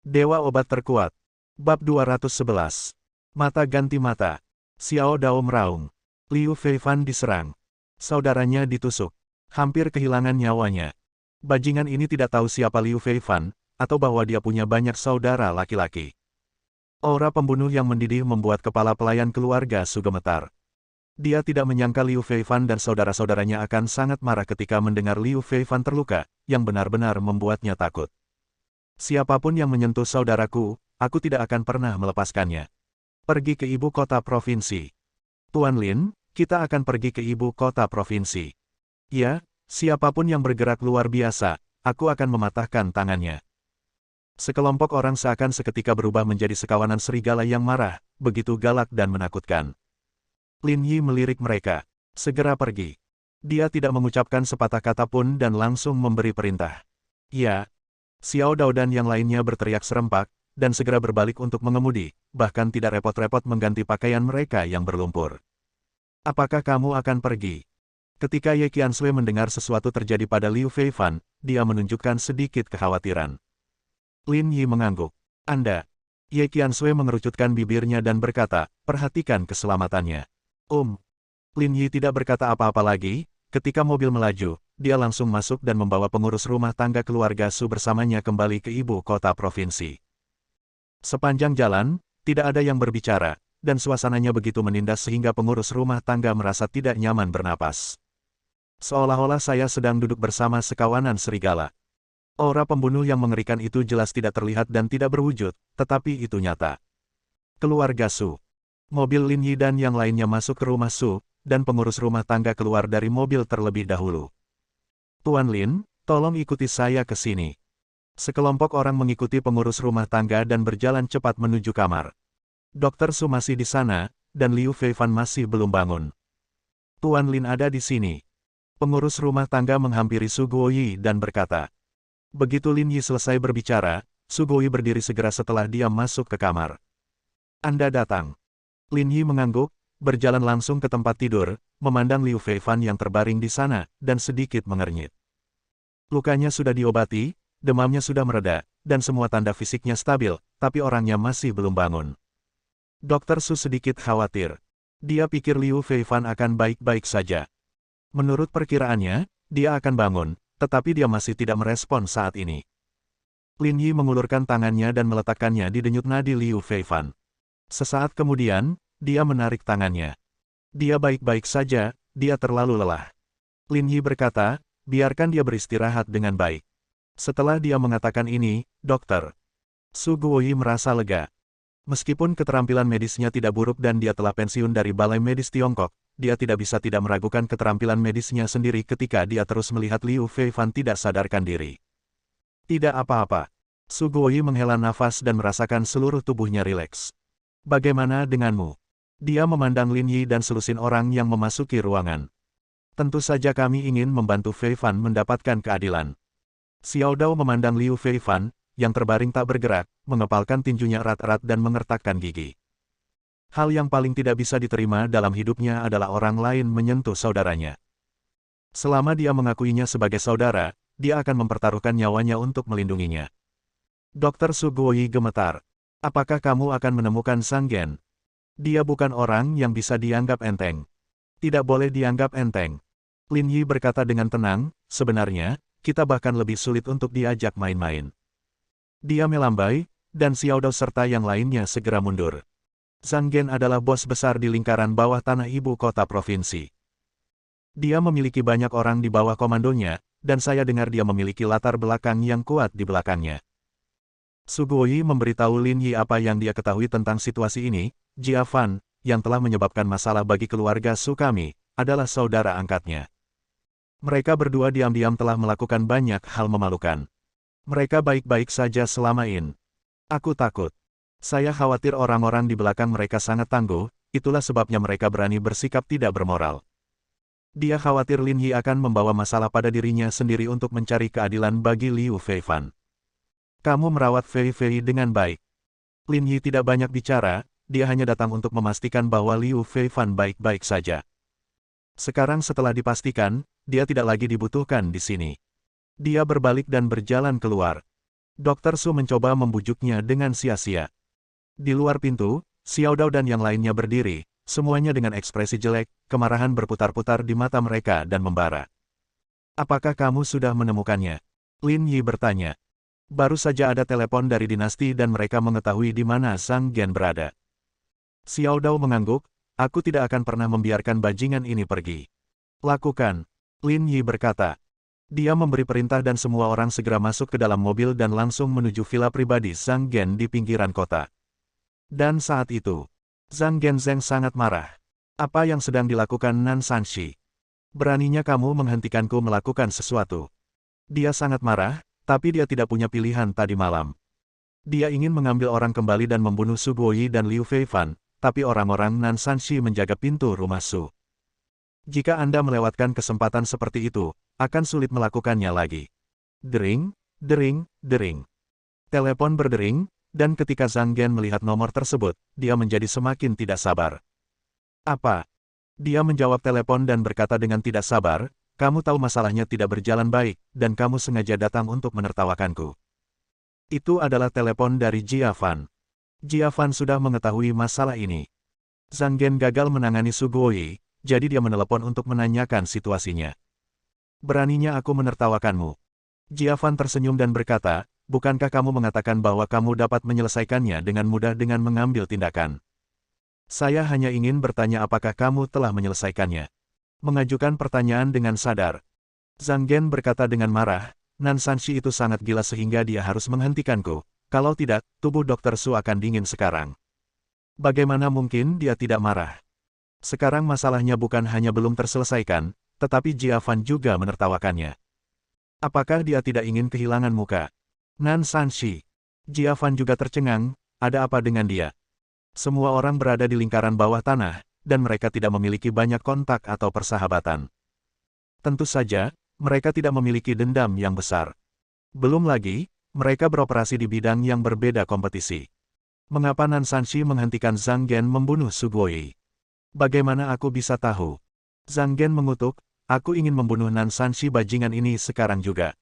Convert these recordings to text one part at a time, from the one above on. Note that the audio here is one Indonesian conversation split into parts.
Dewa Obat Terkuat. Bab 211. Mata ganti mata. Xiao Dao meraung. Liu Feifan diserang. Saudaranya ditusuk. Hampir kehilangan nyawanya. Bajingan ini tidak tahu siapa Liu Feifan, atau bahwa dia punya banyak saudara laki-laki. Aura pembunuh yang mendidih membuat kepala pelayan keluarga Su gemetar. Dia tidak menyangka Liu Feifan dan saudara-saudaranya akan sangat marah ketika mendengar Liu Feifan terluka, yang benar-benar membuatnya takut. Siapapun yang menyentuh saudaraku, aku tidak akan pernah melepaskannya. Pergi ke ibu kota provinsi. Tuan Lin, kita akan pergi ke ibu kota provinsi. Ya, siapapun yang bergerak luar biasa, aku akan mematahkan tangannya. Sekelompok orang seakan seketika berubah menjadi sekawanan serigala yang marah, begitu galak dan menakutkan. Lin Yi melirik mereka. Segera pergi. Dia tidak mengucapkan sepatah kata pun dan langsung memberi perintah. Ya. Xiao Dao dan yang lainnya berteriak serempak, dan segera berbalik untuk mengemudi, bahkan tidak repot-repot mengganti pakaian mereka yang berlumpur. Apakah kamu akan pergi? Ketika Ye Qiansui mendengar sesuatu terjadi pada Liu Feifan, dia menunjukkan sedikit kekhawatiran. Lin Yi mengangguk. Anda. Ye Qiansui mengerucutkan bibirnya dan berkata, perhatikan keselamatannya. Lin Yi tidak berkata apa-apa lagi. Ketika mobil melaju, dia langsung masuk dan membawa pengurus rumah tangga keluarga Su bersamanya kembali ke ibu kota provinsi. Sepanjang jalan, tidak ada yang berbicara, dan suasananya begitu menindas sehingga pengurus rumah tangga merasa tidak nyaman bernapas. Seolah-olah saya sedang duduk bersama sekawanan serigala. Aura pembunuh yang mengerikan itu jelas tidak terlihat dan tidak berwujud, tetapi itu nyata. Keluarga Su. Mobil Lin Yi dan yang lainnya masuk ke rumah Su, dan pengurus rumah tangga keluar dari mobil terlebih dahulu. Tuan Lin, tolong ikuti saya ke sini. Sekelompok orang mengikuti pengurus rumah tangga dan berjalan cepat menuju kamar. Dokter Su masih di sana, dan Liu Feifan masih belum bangun. Tuan Lin ada di sini. Pengurus rumah tangga menghampiri Su Guoyi dan berkata. Begitu Lin Yi selesai berbicara, Su Guoyi berdiri segera setelah dia masuk ke kamar. Anda datang. Lin Yi mengangguk, berjalan langsung ke tempat tidur, memandang Liu Feifan yang terbaring di sana, dan sedikit mengernyit. Lukanya sudah diobati, demamnya sudah mereda, dan semua tanda fisiknya stabil, tapi orangnya masih belum bangun. Dokter Su sedikit khawatir. Dia pikir Liu Feifan akan baik-baik saja. Menurut perkiraannya, dia akan bangun, tetapi dia masih tidak merespon saat ini. Lin Yi mengulurkan tangannya dan meletakkannya di denyut nadi Liu Feifan. Sesaat kemudian, dia menarik tangannya. Dia baik-baik saja, dia terlalu lelah. Lin Yi berkata, biarkan dia beristirahat dengan baik. Setelah dia mengatakan ini, Dokter Su Guoyi merasa lega. Meskipun keterampilan medisnya tidak buruk dan dia telah pensiun dari Balai Medis Tiongkok, dia tidak bisa tidak meragukan keterampilan medisnya sendiri ketika dia terus melihat Liu Feifan tidak sadarkan diri. Tidak apa-apa. Su Guoyi menghela nafas dan merasakan seluruh tubuhnya rileks. Bagaimana denganmu? Dia memandang Lin Yi dan selusin orang yang memasuki ruangan. Tentu saja kami ingin membantu Feifan mendapatkan keadilan. Xiao Dao memandang Liu Feifan, yang terbaring tak bergerak, mengepalkan tinjunya erat-erat dan mengertakkan gigi. Hal yang paling tidak bisa diterima dalam hidupnya adalah orang lain menyentuh saudaranya. Selama dia mengakuinya sebagai saudara, dia akan mempertaruhkan nyawanya untuk melindunginya. Dokter Su Guoyi gemetar. Apakah kamu akan menemukan Sang Gen? Dia bukan orang yang bisa dianggap enteng. Tidak boleh dianggap enteng. Lin Yi berkata dengan tenang, sebenarnya, kita bahkan lebih sulit untuk diajak main-main. Dia melambai, dan Xiao Dao serta yang lainnya segera mundur. Sang Gen adalah bos besar di lingkaran bawah tanah ibu kota provinsi. Dia memiliki banyak orang di bawah komandonya, dan saya dengar dia memiliki latar belakang yang kuat di belakangnya. Su Guoyi memberitahu Lin Yi apa yang dia ketahui tentang situasi ini. Jia Fan, yang telah menyebabkan masalah bagi keluarga Su kami, adalah saudara angkatnya. Mereka berdua diam-diam telah melakukan banyak hal memalukan. Mereka baik-baik saja selama ini. Aku takut. Saya khawatir orang-orang di belakang mereka sangat tangguh, itulah sebabnya mereka berani bersikap tidak bermoral. Dia khawatir Lin Yi akan membawa masalah pada dirinya sendiri untuk mencari keadilan bagi Liu Feifan. Kamu merawat Fei dengan baik. Lin Yi tidak banyak bicara, dia hanya datang untuk memastikan bahwa Liu Feifan baik-baik saja. Sekarang setelah dipastikan, dia tidak lagi dibutuhkan di sini. Dia berbalik dan berjalan keluar. Dr. Su mencoba membujuknya dengan sia-sia. Di luar pintu, Xiao Dao dan yang lainnya berdiri, semuanya dengan ekspresi jelek, kemarahan berputar-putar di mata mereka dan membara. Apakah kamu sudah menemukannya? Lin Yi bertanya. Baru saja ada telepon dari dinasti dan mereka mengetahui di mana Zhang Gen berada. Xiao Dao mengangguk, aku tidak akan pernah membiarkan bajingan ini pergi. Lakukan, Lin Yi berkata. Dia memberi perintah dan semua orang segera masuk ke dalam mobil dan langsung menuju villa pribadi Zhang Gen di pinggiran kota. Dan saat itu, Zhang Genzheng sangat marah. Apa yang sedang dilakukan Nan Sanshi? Beraninya kamu menghentikanku melakukan sesuatu. Dia sangat marah, tapi dia tidak punya pilihan tadi malam. Dia ingin mengambil orang kembali dan membunuh Su Guoyi dan Liu Feifan, tapi orang-orang Nan Sanshi menjaga pintu rumah Su. Jika Anda melewatkan kesempatan seperti itu, akan sulit melakukannya lagi. Dering, dering, dering. Telepon berdering, dan ketika Zhang Gen melihat nomor tersebut, dia menjadi semakin tidak sabar. Apa? Dia menjawab telepon dan berkata dengan tidak sabar, kamu tahu masalahnya tidak berjalan baik, dan kamu sengaja datang untuk menertawakanku. Itu adalah telepon dari Jia Fan. Jia Fan sudah mengetahui masalah ini. Zhang Gen gagal menangani Su Guoyi, jadi dia menelepon untuk menanyakan situasinya. Beraninya aku menertawakanmu. Jia Fan tersenyum dan berkata, bukankah kamu mengatakan bahwa kamu dapat menyelesaikannya dengan mudah dengan mengambil tindakan? Saya hanya ingin bertanya apakah kamu telah menyelesaikannya. Mengajukan pertanyaan dengan sadar. Zhang Gen berkata dengan marah, Nan Sanshi itu sangat gila sehingga dia harus menghentikanku. Kalau tidak, tubuh Dr. Su akan dingin sekarang. Bagaimana mungkin dia tidak marah? Sekarang masalahnya bukan hanya belum terselesaikan, tetapi Jia Fan juga menertawakannya. Apakah dia tidak ingin kehilangan muka? Nan Sanshi. Jia Fan juga tercengang, ada apa dengan dia? Semua orang berada di lingkaran bawah tanah, dan mereka tidak memiliki banyak kontak atau persahabatan. Tentu saja, mereka tidak memiliki dendam yang besar. Belum lagi, mereka beroperasi di bidang yang berbeda kompetisi. Mengapa Nan Sanshi menghentikan Zhang Gen membunuh Su Guoyi? Bagaimana aku bisa tahu? Zhang Gen mengutuk, aku ingin membunuh Nan Sanshi bajingan ini sekarang juga.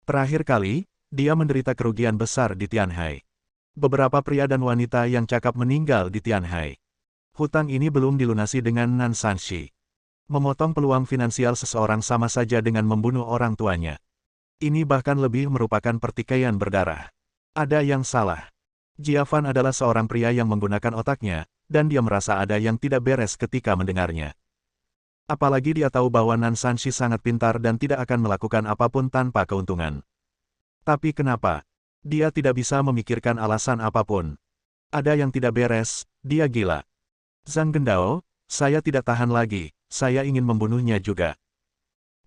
Terakhir kali, dia menderita kerugian besar di Tianhai. Beberapa pria dan wanita yang cakap meninggal di Tianhai. Hutang ini belum dilunasi dengan Nan Sanshi. Memotong peluang finansial seseorang sama saja dengan membunuh orang tuanya. Ini bahkan lebih merupakan pertikaian berdarah. Ada yang salah. Jia Fan adalah seorang pria yang menggunakan otaknya, dan dia merasa ada yang tidak beres ketika mendengarnya. Apalagi dia tahu bahwa Nan Sanshi sangat pintar dan tidak akan melakukan apapun tanpa keuntungan. Tapi kenapa? Dia tidak bisa memikirkan alasan apapun. Ada yang tidak beres, dia gila. Zhang Gendao, saya tidak tahan lagi, saya ingin membunuhnya juga.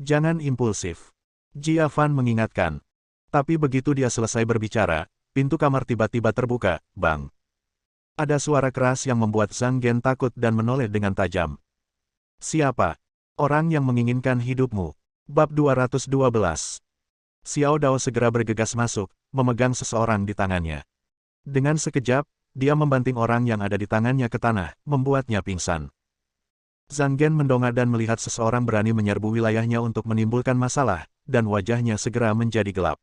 Jangan impulsif. Jia Fan mengingatkan. Tapi begitu dia selesai berbicara, pintu kamar tiba-tiba terbuka, bang. Ada suara keras yang membuat Zhang Gen takut dan menoleh dengan tajam. Siapa? Orang yang menginginkan hidupmu. Bab 212. Xiao Dao segera bergegas masuk, memegang seseorang di tangannya. Dengan sekejap, dia membanting orang yang ada di tangannya ke tanah, membuatnya pingsan. Zhang Gen mendongak dan melihat seseorang berani menyerbu wilayahnya untuk menimbulkan masalah, dan wajahnya segera menjadi gelap.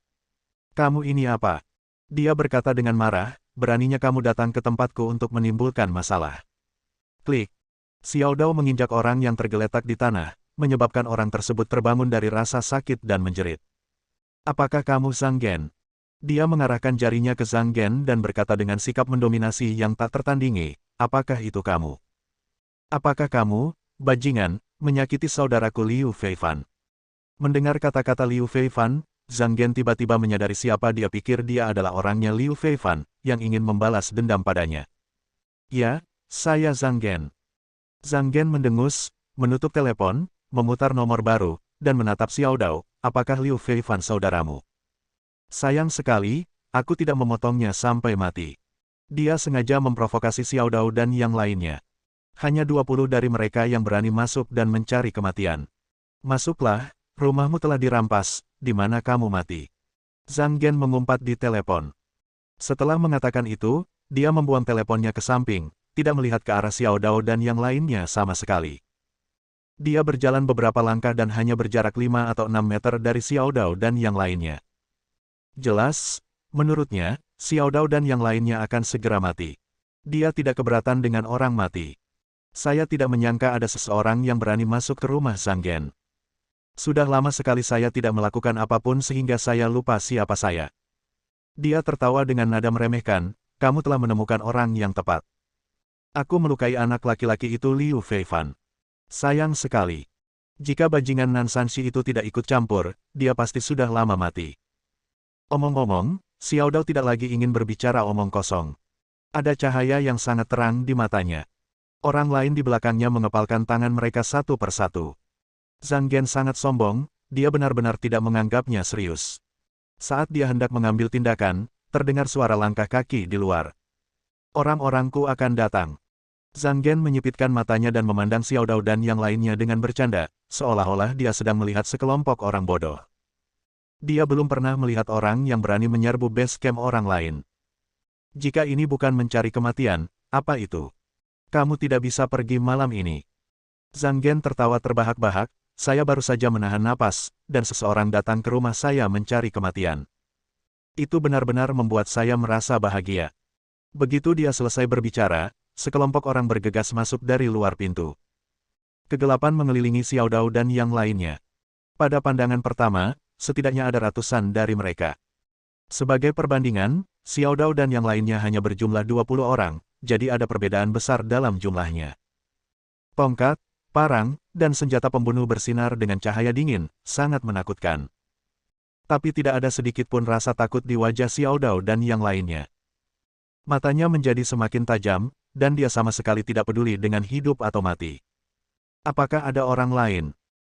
Kamu ini apa? Dia berkata dengan marah, beraninya kamu datang ke tempatku untuk menimbulkan masalah. Klik. Xiao Dao menginjak orang yang tergeletak di tanah, menyebabkan orang tersebut terbangun dari rasa sakit dan menjerit. Apakah kamu Zhang Gen? Dia mengarahkan jarinya ke Zhang Gen dan berkata dengan sikap mendominasi yang tak tertandingi, apakah itu kamu? Apakah kamu, bajingan, menyakiti saudaraku Liu Feifan? Mendengar kata-kata Liu Feifan, Zhang Gen tiba-tiba menyadari siapa dia pikir dia adalah orangnya Liu Feifan, yang ingin membalas dendam padanya. Ya, saya Zhang Gen. Zhang Gen mendengus, menutup telepon, memutar nomor baru, dan menatap Xiao Dao, apakah Liu Feifan saudaramu? Sayang sekali, aku tidak memotongnya sampai mati. Dia sengaja memprovokasi Xiao Dao dan yang lainnya. Hanya 20 dari mereka yang berani masuk dan mencari kematian. Masuklah, rumahmu telah dirampas, di mana kamu mati. Zhang Gen mengumpat di telepon. Setelah mengatakan itu, dia membuang teleponnya ke samping, tidak melihat ke arah Xiao Dao dan yang lainnya sama sekali. Dia berjalan beberapa langkah dan hanya berjarak 5 atau 6 meter dari Xiao Dao dan yang lainnya. Jelas, Menurutnya, Xiao Dao dan yang lainnya akan segera mati. Dia tidak keberatan dengan orang mati. Saya tidak menyangka ada seseorang yang berani masuk ke rumah Zhang Gen. Sudah lama sekali saya tidak melakukan apapun sehingga saya lupa siapa saya. Dia tertawa dengan nada meremehkan, kamu telah menemukan orang yang tepat. Aku melukai anak laki-laki itu Liu Feifan. Sayang sekali. Jika bajingan Nan Sanshi itu tidak ikut campur, dia pasti sudah lama mati. Omong-omong, Xiao Dao tidak lagi ingin berbicara omong kosong. Ada cahaya yang sangat terang di matanya. Orang lain di belakangnya mengepalkan tangan mereka satu persatu. Zhang Gen sangat sombong, dia benar-benar tidak menganggapnya serius. Saat dia hendak mengambil tindakan, terdengar suara langkah kaki di luar. Orang-orangku akan datang. Zhang Gen menyipitkan matanya dan memandang Xiao Dao dan yang lainnya dengan bercanda, seolah-olah dia sedang melihat sekelompok orang bodoh. Dia belum pernah melihat orang yang berani menyerbu base camp orang lain. Jika ini bukan mencari kematian, apa itu? Kamu tidak bisa pergi malam ini. Zhang Gen tertawa terbahak-bahak, saya baru saja menahan napas, dan seseorang datang ke rumah saya mencari kematian. Itu benar-benar membuat saya merasa bahagia. Begitu dia selesai berbicara, sekelompok orang bergegas masuk dari luar pintu. Kegelapan mengelilingi Xiao Dao dan yang lainnya. Pada pandangan pertama, setidaknya ada ratusan dari mereka. Sebagai perbandingan, Xiao Dao dan yang lainnya hanya berjumlah 20 orang, jadi ada perbedaan besar dalam jumlahnya. Tongkat, parang, dan senjata pembunuh bersinar dengan cahaya dingin, sangat menakutkan. Tapi tidak ada sedikit pun rasa takut di wajah Xiao Dao dan yang lainnya. Matanya menjadi semakin tajam, dan dia sama sekali tidak peduli dengan hidup atau mati. Apakah ada orang lain?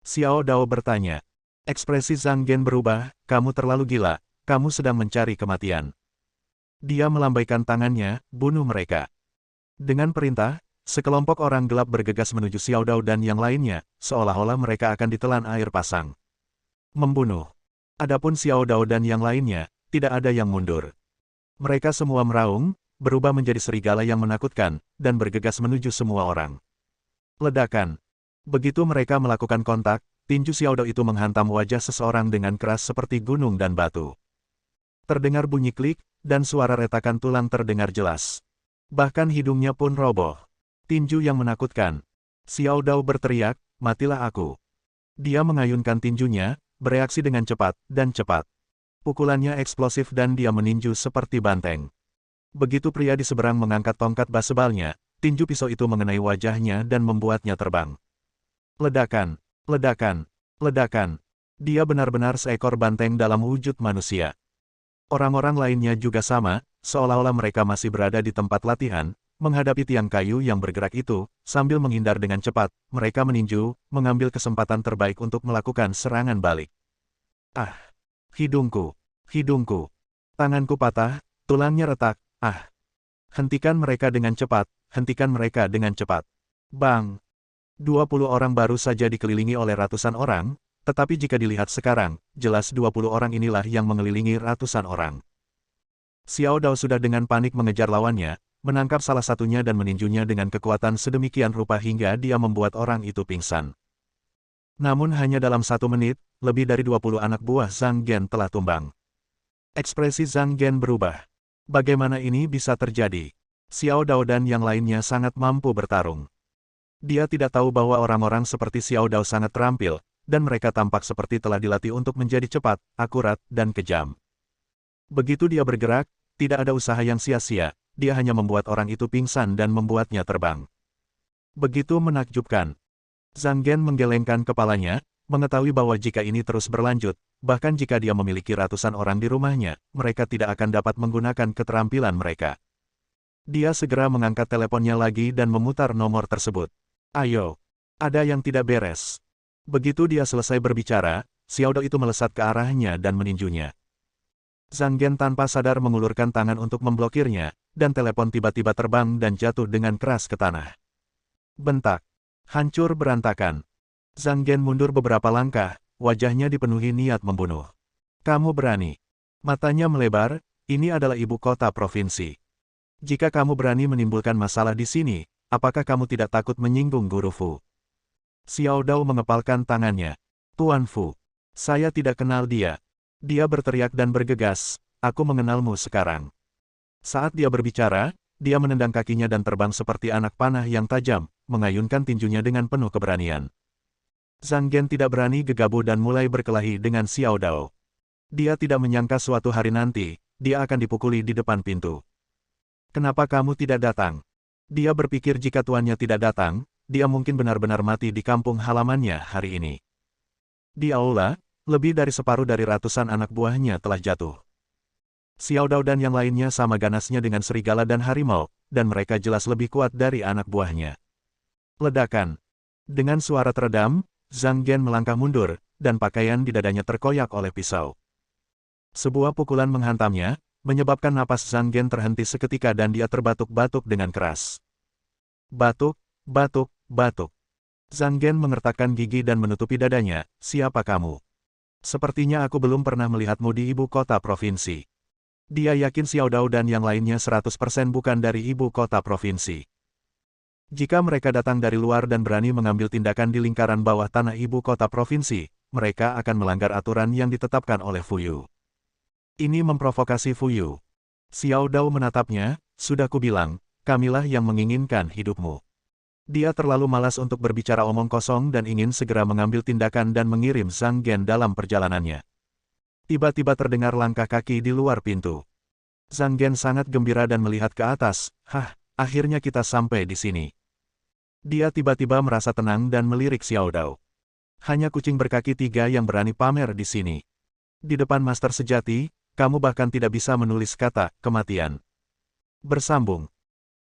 Xiao Dao bertanya. Ekspresi Zhang Gen berubah, kamu terlalu gila, kamu sedang mencari kematian. Dia melambaikan tangannya, bunuh mereka. Dengan perintah, sekelompok orang gelap bergegas menuju Xiao Dao dan yang lainnya, seolah-olah mereka akan ditelan air pasang. Membunuh. Adapun Xiao Dao dan yang lainnya, tidak ada yang mundur. Mereka semua meraung, berubah menjadi serigala yang menakutkan, dan bergegas menuju semua orang. Ledakan. Begitu mereka melakukan kontak, tinju Xiao Dao itu menghantam wajah seseorang dengan keras seperti gunung dan batu. Terdengar bunyi klik, dan suara retakan tulang terdengar jelas. Bahkan hidungnya pun roboh. Tinju yang menakutkan. Xiao Dao berteriak, matilah aku. Dia mengayunkan tinjunya, bereaksi dengan cepat, dan cepat. Pukulannya eksplosif dan dia meninju seperti banteng. Begitu pria di seberang mengangkat tongkat basebalnya, tinju pisau itu mengenai wajahnya dan membuatnya terbang. Ledakan. Ledakan, ledakan. Dia benar-benar seekor banteng dalam wujud manusia. Orang-orang lainnya juga sama, seolah-olah mereka masih berada di tempat latihan, menghadapi tiang kayu yang bergerak itu, sambil menghindar dengan cepat, mereka meninju, mengambil kesempatan terbaik untuk melakukan serangan balik. Ah! Hidungku! Hidungku! Tanganku patah, tulangnya retak, ah! Hentikan mereka dengan cepat, hentikan mereka dengan cepat. Bang! 20 orang baru saja dikelilingi oleh ratusan orang, tetapi jika dilihat sekarang, jelas 20 orang inilah yang mengelilingi ratusan orang. Xiao Dao sudah dengan panik mengejar lawannya, menangkap salah satunya dan meninjunya dengan kekuatan sedemikian rupa hingga dia membuat orang itu pingsan. Namun hanya dalam 1 menit, lebih dari 20 anak buah Zhang Gen telah tumbang. Ekspresi Zhang Gen berubah. Bagaimana ini bisa terjadi? Xiao Dao dan yang lainnya sangat mampu bertarung. Dia tidak tahu bahwa orang-orang seperti Xiao Dao sangat terampil, dan mereka tampak seperti telah dilatih untuk menjadi cepat, akurat, dan kejam. Begitu dia bergerak, tidak ada usaha yang sia-sia, dia hanya membuat orang itu pingsan dan membuatnya terbang. Begitu menakjubkan. Zhang Gen menggelengkan kepalanya, mengetahui bahwa jika ini terus berlanjut, bahkan jika dia memiliki ratusan orang di rumahnya, mereka tidak akan dapat menggunakan keterampilan mereka. Dia segera mengangkat teleponnya lagi dan memutar nomor tersebut. Ayo, ada yang tidak beres. Begitu dia selesai berbicara, Xiao Dao itu melesat ke arahnya dan meninjunya. Zhang Gen tanpa sadar mengulurkan tangan untuk memblokirnya, dan telepon tiba-tiba terbang dan jatuh dengan keras ke tanah. Bentak. Hancur berantakan. Zhang Gen mundur beberapa langkah, wajahnya dipenuhi niat membunuh. Kamu berani. Matanya melebar, ini adalah ibu kota provinsi. Jika kamu berani menimbulkan masalah di sini, apakah kamu tidak takut menyinggung Guru Fu? Xiao Dao mengepalkan tangannya. Tuan Fu. Saya tidak kenal dia. Dia berteriak dan bergegas, aku mengenalmu sekarang. Saat dia berbicara, dia menendang kakinya dan terbang seperti anak panah yang tajam, mengayunkan tinjunya dengan penuh keberanian. Zhang Gen tidak berani gegabah dan mulai berkelahi dengan Xiao Dao. Dia tidak menyangka suatu hari nanti, dia akan dipukuli di depan pintu. Kenapa kamu tidak datang? Dia berpikir jika tuannya tidak datang, dia mungkin benar-benar mati di kampung halamannya hari ini. Di aula, lebih dari separuh dari ratusan anak buahnya telah jatuh. Xiao Dao dan yang lainnya sama ganasnya dengan serigala dan harimau, dan mereka jelas lebih kuat dari anak buahnya. Ledakan. Dengan suara teredam, Zhang Gen melangkah mundur, dan pakaian di dadanya terkoyak oleh pisau. Sebuah pukulan menghantamnya, menyebabkan napas Zhang Gen terhenti seketika dan dia terbatuk-batuk dengan keras. Batuk, batuk, batuk. Zhang Gen mengertakkan gigi dan menutupi dadanya, siapa kamu? Sepertinya aku belum pernah melihatmu di ibu kota provinsi. Dia yakin Xiao Dao dan yang lainnya 100% bukan dari ibu kota provinsi. Jika mereka datang dari luar dan berani mengambil tindakan di lingkaran bawah tanah ibu kota provinsi, mereka akan melanggar aturan yang ditetapkan oleh Fuyu. Ini memprovokasi Fuyu. Xiao Dao menatapnya, sudah kubilang, kamilah yang menginginkan hidupmu. Dia terlalu malas untuk berbicara omong kosong dan ingin segera mengambil tindakan dan mengirim Zhang Gen dalam perjalanannya. Tiba-tiba terdengar langkah kaki di luar pintu. Zhang Gen sangat gembira dan melihat ke atas, akhirnya kita sampai di sini. Dia tiba-tiba merasa tenang dan melirik Xiao Dao. Hanya kucing berkaki 3 yang berani pamer di sini. Di depan master sejati, kamu bahkan tidak bisa menulis kata kematian. Bersambung.